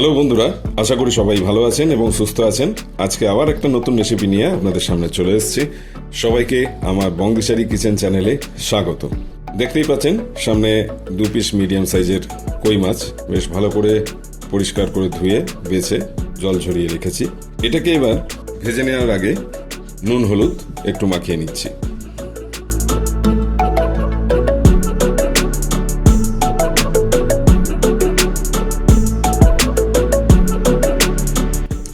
Hello বন্ধুরা, আশা করি সবাই ভালো আছেন এবং সুস্থ আছেন। আজকে আবার একটা নতুন রেসিপি নিয়ে আপনাদের সামনে চলে এসেছি। সবাইকে আমার বঙ্গিশারি কিচেন চ্যানেলে স্বাগত। দেখতেই পাচ্ছেন সামনে 2 পিস মিডিয়াম সাইজের কই মাছ বেশ ভালো করে পরিষ্কার করে ধুয়ে বেছে জল ঝরিয়ে রেখেছি। এটাকে এবার ভেজে নেওয়ার আগে নুন হলুদ একটু মাখিয়ে নিচ্ছি।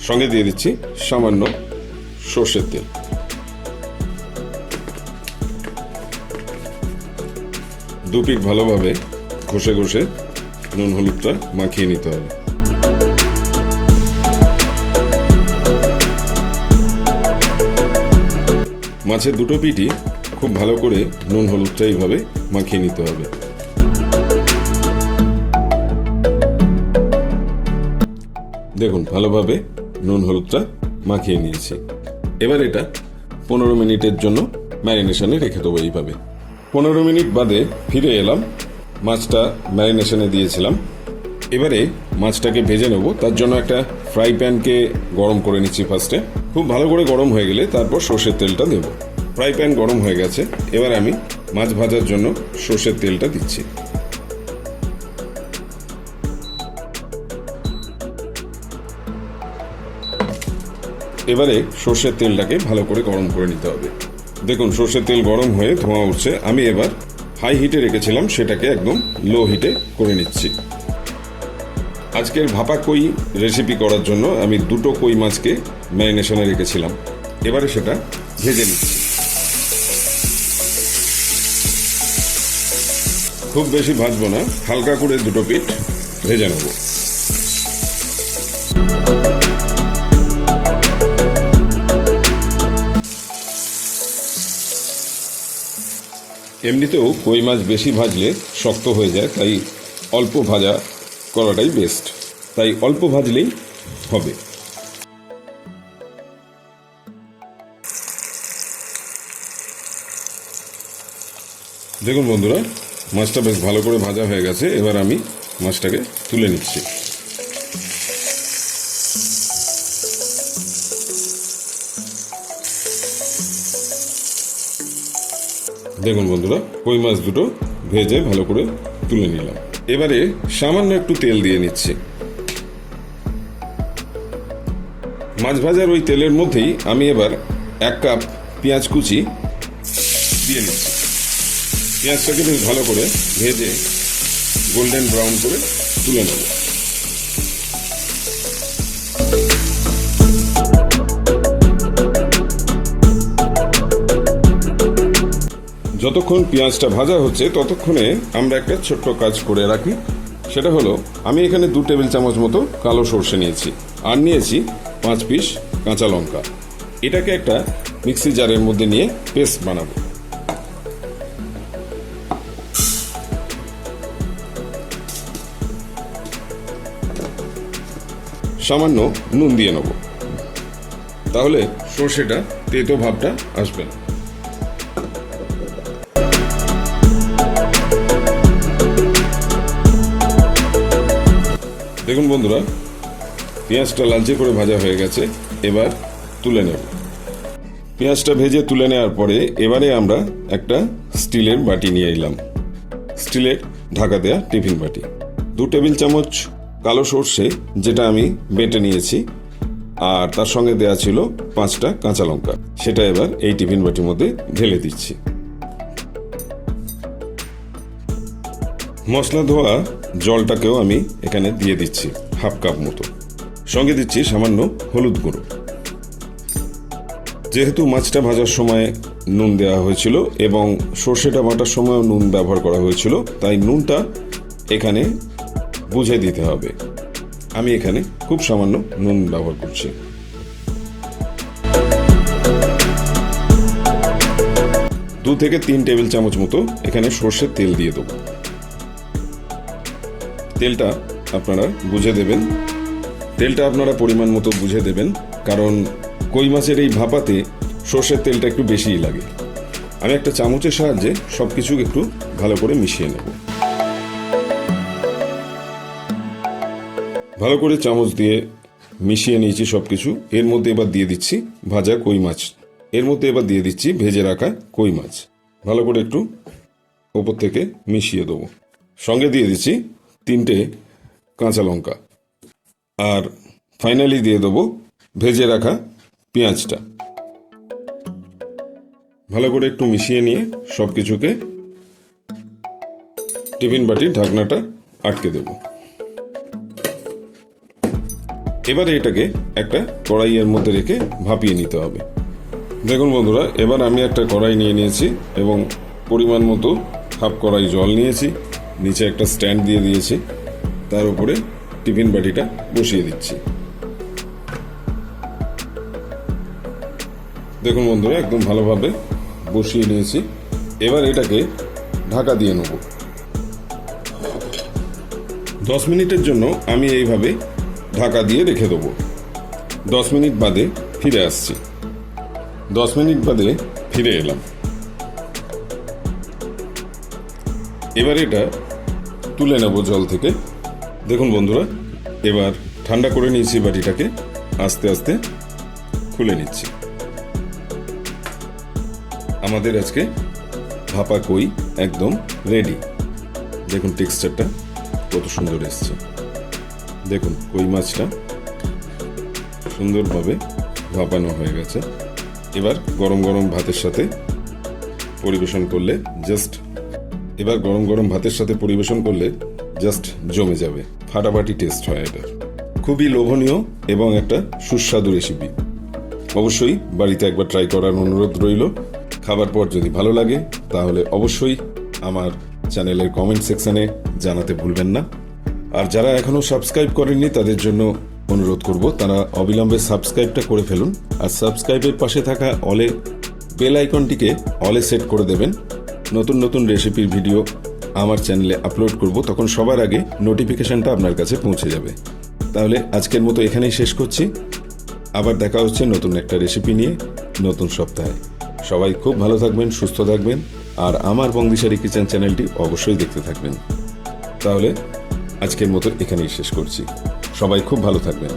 সঙ্গে দিয়ে দিচ্ছি সামান্য সর্ষের তেল। দু পিঠ ভালোভাবে ঘষে ঘষে নুন হলুদটা মাখিয়ে নিতে হবে। মাছের দুটো পিঠই খুব ভালো করে নুন হলুদটা এইভাবে মাখিয়ে নিতে হবে। দেখুন ভালোভাবে নুন হলুদটা মাখিয়ে নিয়েছি। এবার এটা 15 মিনিটের জন্য ম্যারিনেশনে রেখে দেবো। এইভাবে 15 মিনিট বাদে ফিরে এলাম। মাছটা ম্যারিনেশনে দিয়েছিলাম। এবারে মাছটাকে ভেজে নেব। তার জন্য একটা ফ্রাই প্যানকে গরম করে নিচ্ছি ফার্স্টে। খুব ভালো করে গরম হয়ে গেলে তারপর সর্ষের তেলটা দেব। ফ্রাই প্যান গরম হয়ে গেছে। এবার আমি মাছ ভাজার জন্য সর্ষের তেলটা দিচ্ছি। এবারে সর্ষের তেলটাকে ভালো করে গরম করে নিতে হবে। দেখুন সর্ষের তেল গরম হয়ে ধোঁয়া উঠছে। আমি এবার হাই হিটে রেখেছিলাম, সেটাকে একদম লো হিটে করে নিচ্ছি। আজকের ভাপা কই রেসিপি করার জন্য আমি 2টো কই মাছকে ম্যারিনেশনে রেখেছিলাম। এবারে সেটা ভেজে নিচ্ছি। খুব বেশি ভাজবো না, হালকা করে 2টো পিঠ ভেজে নেব। এমনিতেও কই মাছ বেশি ভাজলে শক্ত হয়ে যায়, তাই অল্প ভাজা করাটাই বেস্ট। তাই অল্প ভাজলেই হবে। দেখুন বন্ধুরা, মাছটা বেশ ভালো করে ভাজা হয়ে গেছে। এবার আমি মাছটাকে তুলে নিচ্ছি। দেখুন বন্ধুরা, কই মাছ দুটো ভেজে ভালো করে তুলে নিলাম। এবারে সামান্য একটু তেল দিয়ে নিচ্ছি। মাছ ভাজার ওই তেলের মধ্যেই আমি এবার 1 কাপ পেঁয়াজ কুচি দিয়ে নিচ্ছি। পেঁয়াজটাকে বেশ ভালো করে ভেজে গোল্ডেন ব্রাউন করে তুলে নেব। যতক্ষণ পেঁয়াজটা ভাজা হচ্ছে ততক্ষণে আমরা একটা ছোট্ট কাজ করে রাখি। সেটা হলো, আমি এখানে 2 টেবিল চামচ মতো কালো সর্ষে নিয়েছি আর নিয়েছি 5 পিস কাঁচা লঙ্কা। এটাকে একটা মিক্সি জারের মধ্যে নিয়ে পেস্ট বানাবো। সামান্য নুন দিয়ে নেব, তাহলে সর্ষেটা তেতো ভাবটা আসবে না। দেখুন বন্ধুরা, পেঁয়াজটা লালচে করে ভাজা হয়ে গেছে। এবার তুলে নেব। পেঁয়াজটা ভেজে তুলে নেওয়ার পরে এবারে আমরা একটা স্টিলের বাটি নিয়ে এলাম। স্টিলের ঢাকা দেয়া টিফিন বাটি। 2 টেবিল চামচ কালো সর্ষে, যেটা আমি বেটে নিয়েছি, আর তার সঙ্গে দেয়া ছিল 5টা কাঁচা লঙ্কা। সেটা এবার এই টিফিন বাটির মধ্যে ঢেলে দিচ্ছি। মশলা ধোয়া জলটাকেও আমি এখানে দিয়ে দিচ্ছি 1/2 কাপ মতো। সঙ্গে দিচ্ছি সামান্য হলুদ গুঁড়ো। যেহেতু মাছটা ভাজার সময় নুন দেওয়া হয়েছিল এবং সর্ষেটা বাটার সময়ও নুন ব্যবহার করা হয়েছিল, তাই নুনটা এখানে বুঝে দিতে হবে। আমি এখানে খুব সামান্য নুন ব্যবহার করছি। 2 থেকে 3 টেবিল চামচ মতো এখানে সর্ষের তেল দিয়ে দেবো। তেলটা আপনারা বুঝে দেবেন। তেলটা আপনারা পরিমাণ মতো বুঝে দেবেন, কারণ কই মাছের এই ভাপাতে সর্ষের তেলটা একটু বেশিই লাগে। আমি একটা চামচের সাহায্যে সবকিছু একটু ভালো করে মিশিয়ে নেব। ভালো করে চামচ দিয়ে মিশিয়ে নিয়েছি সব কিছু। এর মধ্যে এবার দিয়ে দিচ্ছি ভাজা কই মাছ, এর মধ্যে এবার দিয়ে দিচ্ছি ভেজে রাখা কই মাছ। ভালো করে একটু ওপর থেকে মিশিয়ে দেবো। সঙ্গে দিয়ে দিচ্ছি 3টে কাঁচা লঙ্কা, আর ফাইনালি দিয়ে দেবো ভেজে রাখা পেঁয়াজটা। ভালো করে একটু মিশিয়ে নিয়ে সব কিছুকে টিফিন বাটির ঢাকনাটা আটকে দেব। এবারে এটাকে একটা কড়াইয়ের মধ্যে রেখে ভাপিয়ে নিতে হবে। দেখুন বন্ধুরা, এবার আমি একটা কড়াই নিয়ে নিয়েছি এবং পরিমাণ মতো হাফ কড়াই জল নিয়েছি। নিচে একটা স্ট্যান্ড দিয়ে দিয়েছি, তার উপরে টিফিন বাটিটা বসিয়ে দিচ্ছি। দেখুন বন্ধুরা, একদম ভালোভাবে বসিয়ে নিয়েছি। এবার এটাকে ঢাকা দিয়ে নেব। 10 মিনিটের জন্য আমি এইভাবে ঢাকা দিয়ে রেখে দেবো। 10 মিনিট বাদে ফিরে আসছি। 10 মিনিট বাদে ফিরে এলাম। এবার এটা তুলে নেব জল থেকে। দেখুন বন্ধুরা, এবার ঠান্ডা করে নিয়েছি বাটিটাকে, আস্তে আস্তে খুলে নিচ্ছি। আমাদের আজকে ভাপা কই একদম রেডি। দেখুন টেক্সচারটা কত সুন্দর এসছে। দেখুন কই মাছটা সুন্দরভাবে ভাপানো হয়ে গেছে। এবার গরম গরম ভাতের সাথে পরিবেশন করলে জাস্ট জমে যাবে। ফাটাফাটি টেস্ট হয় এটা। খুবই লোভনীয় এবং একটা সুস্বাদু রেসিপি। অবশ্যই বাড়িতে একবার ট্রাই করার অনুরোধ রইল। খাবার পর যদি ভালো লাগে তাহলে অবশ্যই আমার চ্যানেলের কমেন্ট সেকশনে জানাতে ভুলবেন না। আর যারা এখনো সাবস্ক্রাইব করেননি তাদের জন্য অনুরোধ করব, তারা অবিলম্বে সাবস্ক্রাইবটা করে ফেলুন। আর সাবস্ক্রাইবের পাশে থাকা বেল আইকনটিকে অলে সেট করে দেবেন। নতুন নতুন রেসিপির ভিডিও আমার চ্যানেলে আপলোড করব, তখন সবার আগে নোটিফিকেশনটা আপনার কাছে পৌঁছে যাবে। তাহলে আজকের মতো এখানেই শেষ করছি। আবার দেখা হচ্ছে নতুন একটা রেসিপি নিয়ে নতুন সপ্তাহে। সবাই খুব ভালো থাকবেন, সুস্থ থাকবেন, আর আমার বংদিশারি কিচেন চ্যানেলটি অবশ্যই দেখতে থাকবেন। তাহলে আজকের মতো এখানেই শেষ করছি। সবাই খুব ভালো থাকবেন।